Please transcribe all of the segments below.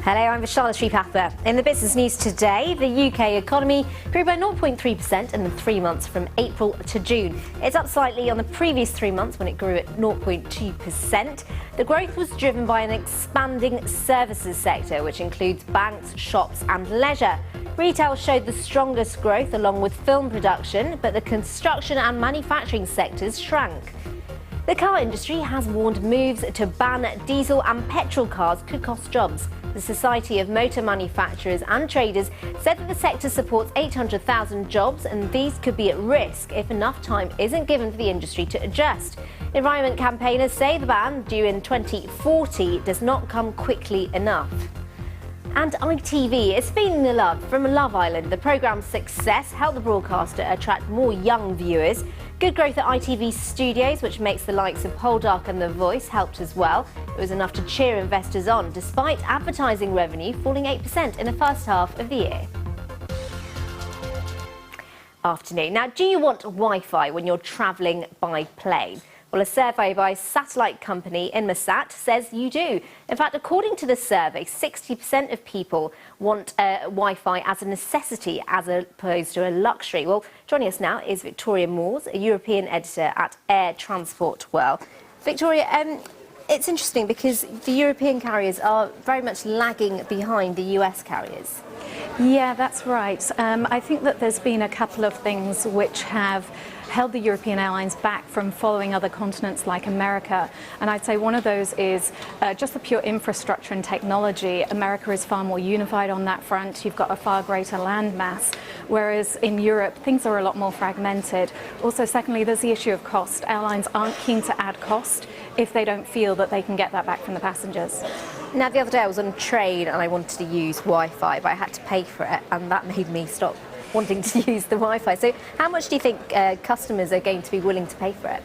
Hello, I'm Vishala, Sri-Pathma. In the business news today, the UK economy grew by 0.3% in the 3 months from April to June. It's up slightly on the previous 3 months when it grew at 0.2%. The growth was driven by an expanding services sector, which includes banks, shops and leisure. Retail showed the strongest growth along with film production, but the construction and manufacturing sectors shrank. The car industry has warned moves to ban diesel and petrol cars could cost jobs. The Society of Motor Manufacturers and Traders said that the sector supports 800,000 jobs and these could be at risk if enough time isn't given for the industry to adjust. Environment campaigners say the ban, due in 2040, does not come quickly enough. And ITV is feeling the love from Love Island. The programme's success helped the broadcaster attract more young viewers. Good growth at ITV Studios, which makes the likes of Poldark and The Voice, helped as well. It was enough to cheer investors on, despite advertising revenue falling 8% in the first half of the year. Afternoon. Now, do you want Wi-Fi when you're travelling by plane? Well, a survey by a satellite company, Inmarsat, says you do. In fact, according to the survey, 60% of people want Wi-Fi as a necessity as opposed to a luxury. Well, joining us now is Victoria Moores, a European editor at Air Transport World. Victoria, it's interesting because the European carriers are very much lagging behind the US carriers. Yeah, that's right. I think that there's been a couple of things which have held the European airlines back from following other continents like America. And I'd say one of those is just the pure infrastructure and technology. America is far more unified on that front. You've got a far greater land mass, whereas in Europe, things are a lot more fragmented. Also, secondly, there's the issue of cost. Airlines aren't keen to add cost if they don't feel that they can get that back from the passengers. Now, the other day I was on a train and I wanted to use Wi-Fi, but I had to pay for it, and that made me stop wanting to use the Wi-Fi. So how much do you think customers are going to be willing to pay for it?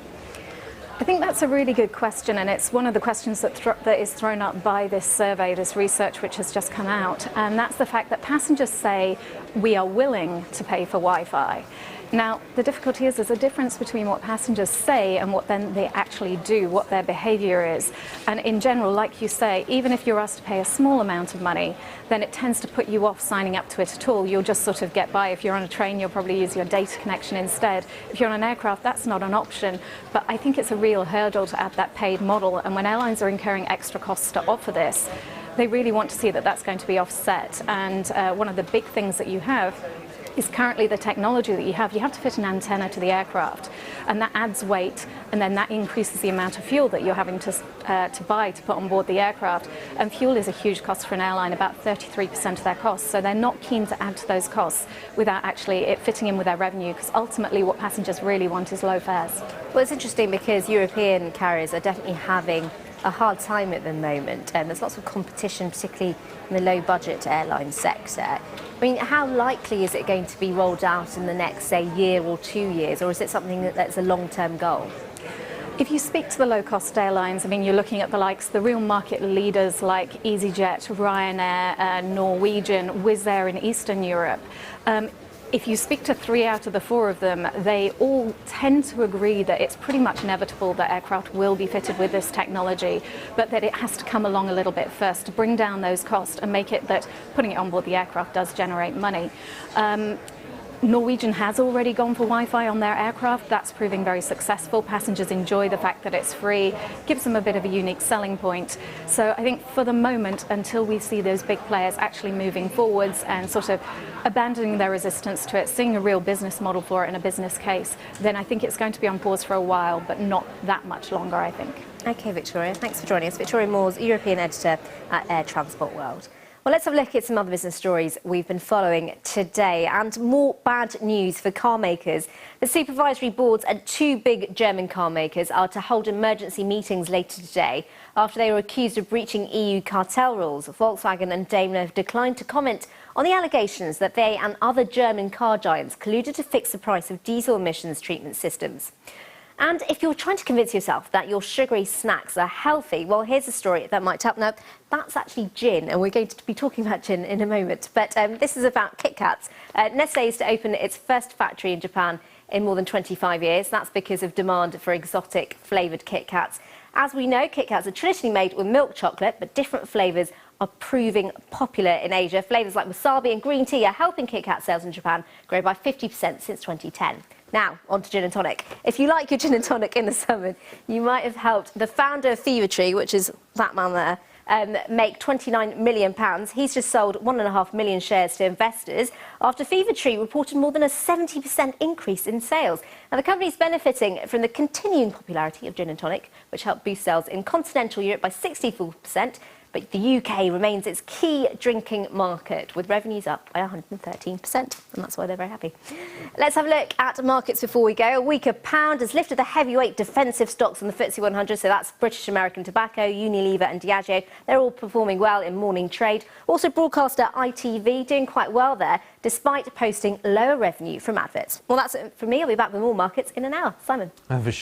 I think that's a really good question, and it's one of the questions that is thrown up by this survey, this research which has just come out, and that's the fact that passengers say we are willing to pay for Wi-Fi. Now, the difficulty is there's a difference between what passengers say and what then they actually do, what their behaviour is. And in general, like you say, even if you're asked to pay a small amount of money, then it tends to put you off signing up to it at all. You'll just sort of get by. If you're on a train, you'll probably use your data connection instead. If you're on an aircraft, that's not an option. But I think it's a real hurdle to add that paid model. And when airlines are incurring extra costs to offer this, they really want to see that that's going to be offset. And one of the big things that you have is currently the technology that you have to fit an antenna to the aircraft, and that adds weight, and then that increases the amount of fuel that you're having to buy to put on board the aircraft. And fuel is a huge cost for an airline, about 33% of their costs, so they're not keen to add to those costs without actually it fitting in with their revenue, because ultimately what passengers really want is low fares. Well, it's interesting because European carriers are definitely having a hard time at the moment, and there's lots of competition, particularly in the low-budget airline sector. I mean, how likely is it going to be rolled out in the next, say, year or 2 years, or is it something that's a long-term goal? If you speak to the low-cost airlines, I mean, you're looking at the real market leaders like EasyJet, Ryanair, Norwegian, Wizz Air in Eastern Europe. If you speak to 3 out of the 4 of them, they all tend to agree that it's pretty much inevitable that aircraft will be fitted with this technology, but that it has to come along a little bit first to bring down those costs and make it that putting it on board the aircraft does generate money. Norwegian has already gone for Wi-Fi on their aircraft. That's proving very successful. Passengers enjoy the fact that it's free, gives them a bit of a unique selling point. So I think for the moment, until we see those big players actually moving forwards and sort of abandoning their resistance to it, seeing a real business model for it and a business case, then I think it's going to be on pause for a while, but not that much longer, I think. OK, Victoria, thanks for joining us. Victoria Moores, European editor at Air Transport World. Well, let's have a look at some other business stories we've been following today, and more bad news for car makers. The supervisory boards at 2 big German car makers are to hold emergency meetings later today after they were accused of breaching EU cartel rules. Volkswagen and Daimler have declined to comment on the allegations that they and other German car giants colluded to fix the price of diesel emissions treatment systems. And if you're trying to convince yourself that your sugary snacks are healthy, well, here's a story that might help. Now, that's actually gin, and we're going to be talking about gin in a moment. But this is about Kit Kats. Nestlé is to open its first factory in Japan in more than 25 years. That's because of demand for exotic flavoured Kit Kats. As we know, Kit Kats are traditionally made with milk chocolate, but different flavours are proving popular in Asia. Flavours like wasabi and green tea are helping Kit Kat sales in Japan grow by 50% since 2010. Now, on to gin and tonic. If you like your gin and tonic in the summer, you might have helped the founder of Fever Tree, which is that man there, make £29 million. He's just sold 1.5 million shares to investors after Fever Tree reported more than a 70% increase in sales. Now, the company's benefiting from the continuing popularity of gin and tonic, which helped boost sales in continental Europe by 64%. But the UK remains its key drinking market, with revenues up by 113%, and that's why they're very happy. Let's have a look at markets before we go. A weaker pound has lifted the heavyweight defensive stocks on the FTSE 100, so that's British American Tobacco, Unilever and Diageo. They're all performing well in morning trade. Also, broadcaster ITV doing quite well there, despite posting lower revenue from adverts. Well, that's it from me. I'll be back with more markets in an hour. Simon.